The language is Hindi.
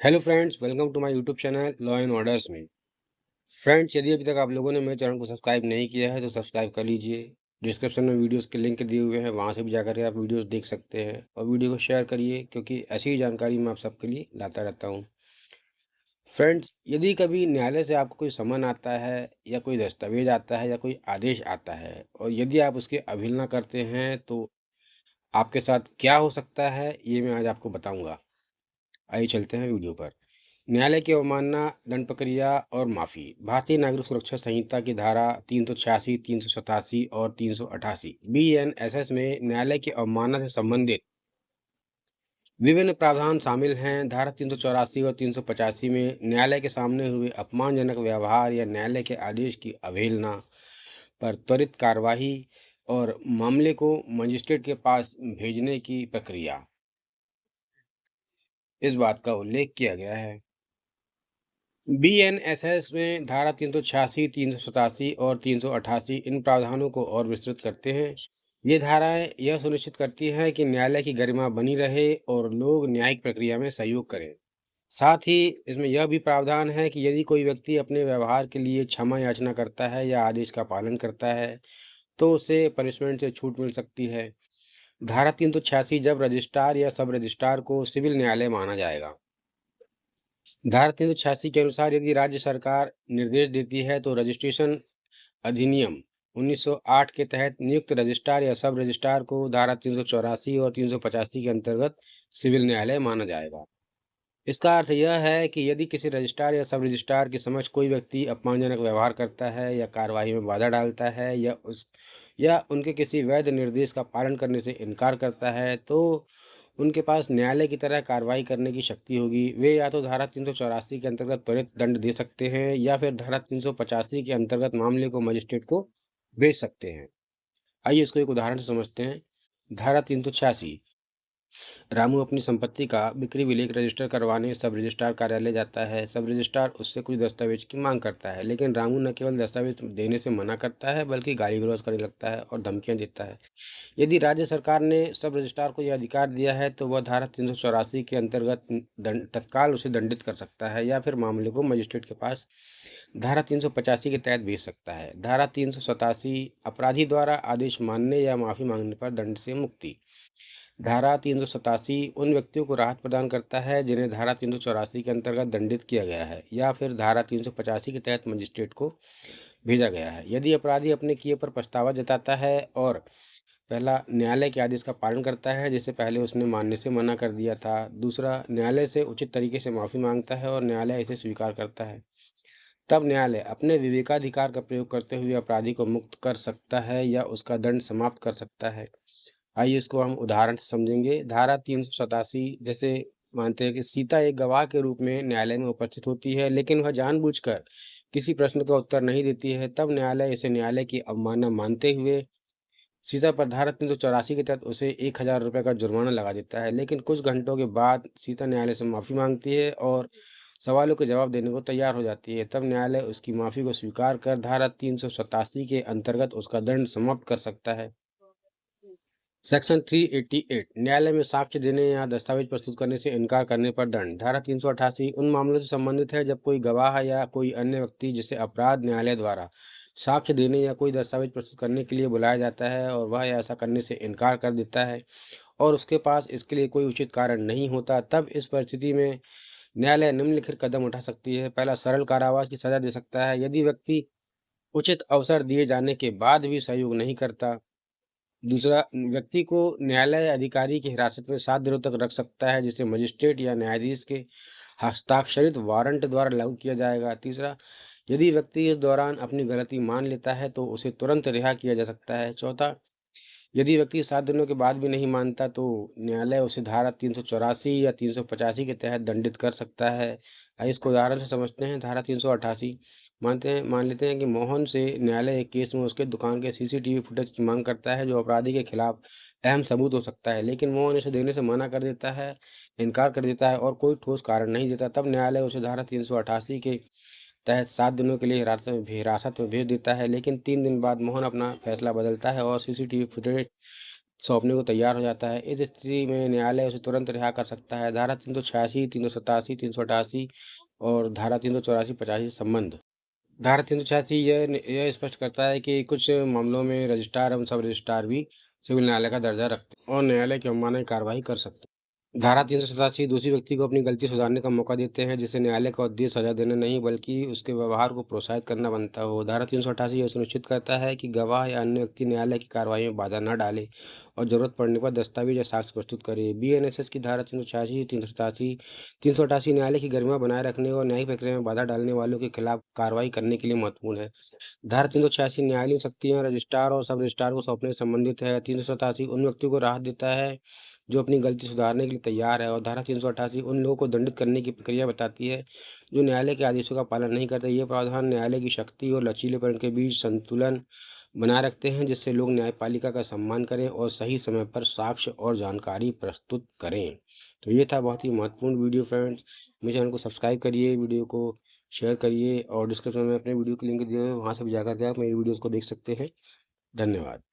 Hello friends, welcome to my YouTube channel law and orders में। फ्रेंड्स, यदि अभी तक आप लोगों ने मेरे चैनल को सब्सक्राइब नहीं किया है तो सब्सक्राइब कर लीजिए। डिस्क्रिप्शन में वीडियोस के लिंक दिए हुए हैं, वहां से भी जाकर के आप वीडियोस देख सकते हैं और वीडियो को शेयर करिए क्योंकि ऐसी ही जानकारी मैं आप सबके लिए लाता रहता हूं। फ्रेंड्स, यदि कभी न्यायालय से आपको कोई समन आता है या कोई दस्तावेज आता है या कोई आदेश आता है और यदि आप उसकी अवहेलना करते हैं तो आपके साथ क्या हो सकता है, ये मैं आज आपको बताऊंगा। आइए चलते हैं वीडियो पर। न्यायालय की अवमानना, दंड प्रक्रिया और माफी। भारतीय नागरिक सुरक्षा संहिता की धारा 386, 387 और 388 BNSS में न्यायालय की अवमानना से संबंधित विभिन्न प्रावधान शामिल हैं। धारा 384 और 385 में न्यायालय के सामने हुए अपमानजनक व्यवहार या न्यायालय के आदेश की अवहेलना पर त्वरित कार्यवाही और मामले को मजिस्ट्रेट के पास भेजने की प्रक्रिया, इस बात का उल्लेख किया गया है। बीएनएसएस में धारा 386, 387 और 388 इन प्रावधानों को और विस्तृत करते हैं। ये धाराएं यह सुनिश्चित करती हैं कि न्यायालय की गरिमा बनी रहे और लोग न्यायिक प्रक्रिया में सहयोग करें। साथ ही इसमें यह भी प्रावधान है कि यदि कोई व्यक्ति अपने व्यवहार के लिए क्षमा याचना करता है या आदेश का पालन करता है, तो उसे पनिशमेंट से छूट मिल सकती है। धारा 386 जब रजिस्ट्रार या सब रजिस्ट्रार को सिविल न्यायालय माना जाएगा। धारा 386 के अनुसार यदि राज्य सरकार निर्देश देती है तो रजिस्ट्रेशन अधिनियम 1908 के तहत नियुक्त रजिस्ट्रार या सब रजिस्ट्रार को धारा 384 और 385 के अंतर्गत सिविल न्यायालय माना जाएगा। इसका अर्थ यह है कि यदि किसी रजिस्ट्रार या सब रजिस्ट्रार के समक्ष कोई व्यक्ति अपमानजनक व्यवहार करता है या कार्यवाही में बाधा डालता है या उनके किसी वैध निर्देश का पालन करने से इनकार करता है, तो उनके पास न्यायालय की तरह कार्रवाई करने की शक्ति होगी। वे या तो धारा 384 के अंतर्गत त्वरित दंड दे सकते हैं या फिर धारा 385 के अंतर्गत मामले को मजिस्ट्रेट को भेज सकते हैं। आइए इसको एक उदाहरण से समझते हैं। धारा 386। रामू अपनी संपत्ति का बिक्री विलेख रजिस्टर करवाने सब रजिस्ट्रार कार्यालय जाता है। सब रजिस्ट्रार उससे कुछ दस्तावेज की मांग करता है, लेकिन रामू न केवल दस्तावेज देने से मना करता है बल्कि गाली गलौज करने लगता है और धमकियां देता है। यदि राज्य सरकार ने सब रजिस्ट्रार को यह अधिकार दिया है तो वह धारा 384 के अंतर्गत तत्काल उसे दंडित कर सकता है या फिर मामले को मजिस्ट्रेट के पास धारा 385 के तहत भेज सकता है। धारा 387 अपराधी द्वारा आदेश मानने या माफी मांगने पर दंड से मुक्ति। धारा 387 उन व्यक्तियों को राहत प्रदान करता है जिन्हें धारा 384 के अंतर्गत दंडित किया गया है या फिर धारा 385 के तहत मजिस्ट्रेट को भेजा गया है। यदि अपराधी अपने किए पर पछतावा जताता है और पहला, न्यायालय के आदेश का पालन करता है जिसे पहले उसने मानने से मना कर दिया था। दूसरा, न्यायालय से उचित तरीके से माफी मांगता है और न्यायालय इसे स्वीकार करता है, तब न्यायालय अपने विवेकाधिकार का प्रयोग करते हुए अपराधी को मुक्त कर सकता है या उसका दंड समाप्त कर सकता है। आइए इसको हम उदाहरण से समझेंगे। धारा 387, जैसे मानते हैं कि सीता एक गवाह के रूप में न्यायालय में उपस्थित होती है, लेकिन वह जानबूझकर किसी प्रश्न का उत्तर नहीं देती है, तब न्यायालय इसे न्यायालय की अवमानना मानते हुए सीता पर धारा 384 के तहत उसे 1000 रुपये का जुर्माना लगा देता है। लेकिन कुछ घंटों के बाद सीता न्यायालय से माफी मांगती है और सवालों के जवाब देने को तैयार हो जाती है, तब न्यायालय उसकी माफी को स्वीकार कर धारा 387 के अंतर्गत उसका दंड समाप्त कर सकता है। सेक्शन 388 न्यायालय में साक्ष्य देने या दस्तावेज प्रस्तुत करने से इनकार करने पर दंड। धारा 388 उन मामलों से संबंधित है जब कोई गवाह या कोई अन्य व्यक्ति जिसे अपराध न्यायालय द्वारा साक्ष्य देने या कोई दस्तावेज प्रस्तुत करने के लिए बुलाया जाता है और वह ऐसा करने से इनकार कर देता है और उसके पास इसके लिए कोई उचित कारण नहीं होता, तब इस परिस्थिति में न्यायालय निम्नलिखित कदम उठा सकती है। पहला, सरल कारावास की सजा दे सकता है। यदि व्यक्ति उचित अवसर दिए जाने के बाद भी सहयोग नहीं करता। दूसरा, व्यक्ति को न्यायालय अधिकारी की हिरासत में 7 दिनों तक रख सकता है, जिसे मजिस्ट्रेट या न्यायाधीश के हस्ताक्षरित वारंट द्वारा लागू किया जाएगा। तीसरा, यदि व्यक्ति इस दौरान अपनी गलती मान लेता है तो उसे तुरंत रिहा किया जा सकता है। चौथा, यदि व्यक्ति 7 दिनों के बाद भी नहीं मानता तो न्यायालय उसे धारा 384 या 385 के तहत दंडित कर सकता है। आइए इसको उदाहरण से समझते हैं। धारा 388 मान लेते हैं कि मोहन से न्यायालय एक केस में उसके दुकान के सीसीटीवी फुटेज की मांग करता है जो अपराधी के खिलाफ अहम सबूत हो सकता है, लेकिन मोहन इसे देने से मना कर देता है, इनकार कर देता है और कोई ठोस कारण नहीं देता। तब न्यायालय उसे धारा 388 के तहत 7 दिनों के लिए हिरासत में भेज देता है, लेकिन 3 दिन बाद मोहन अपना फैसला बदलता है और सीसीटीवी फुटेज सौंपने को तैयार हो जाता है। इस स्थिति में न्यायालय उसे तुरंत रिहा कर सकता है। धारा 386, 387, 388 और धारा 384, 85 संबंध। धारा 386 यह स्पष्ट करता है कि कुछ मामलों में रजिस्ट्रार एवं सब रजिस्ट्रार भी सिविल न्यायालय का दर्जा रखते हैं और न्यायालय की अवमानना कार्रवाई कर सकते हैं। धारा 387 दूसरी व्यक्ति को अपनी गलती सुधारने का मौका देते हैं, जिससे न्यायालय का उद्देश्य सजा देना नहीं बल्कि उसके व्यवहार को प्रोत्साहित करना बनता हो। धारा 388 यह सुनिश्चित करता है कि गवाह या अन्य व्यक्ति न्यायालय की कार्रवाई में बाधा न डाले और जरूरत पड़ने पर दस्तावेज या साक्ष्य प्रस्तुत करे। बीएनएसएस की धारा 386, 387, 388 न्यायालय की गरिमा बनाए रखने और न्यायिक प्रक्रिया में बाधा डालने वालों के खिलाफ कार्रवाई करने के लिए महत्वपूर्ण है। धारा 386 न्यायालयीन शक्तियां रजिस्ट्रार और सब रजिस्ट्रार को सौंपने से संबंधित है। 387 उन व्यक्तियों को राहत देता है जो अपनी गलती सुधारने के लिए तैयार है और धारा 388 उन लोगों को दंडित करने की प्रक्रिया बताती है जो न्यायालय के आदेशों का पालन नहीं करते। ये प्रावधान न्यायालय की शक्ति और लचीलेपन के बीच संतुलन बनाए रखते हैं, जिससे लोग न्यायपालिका का सम्मान करें और सही समय पर साक्ष्य और जानकारी प्रस्तुत करें। तो ये था बहुत ही महत्वपूर्ण वीडियो फ्रेंड्स। मेरे चैनल को सब्सक्राइब करिए, वीडियो को शेयर करिए और डिस्क्रिप्शन में अपने वीडियो की लिंक दिए हुए हैं, वहाँ से भी जाकर के आप मेरी वीडियोज़ को देख सकते हैं। धन्यवाद।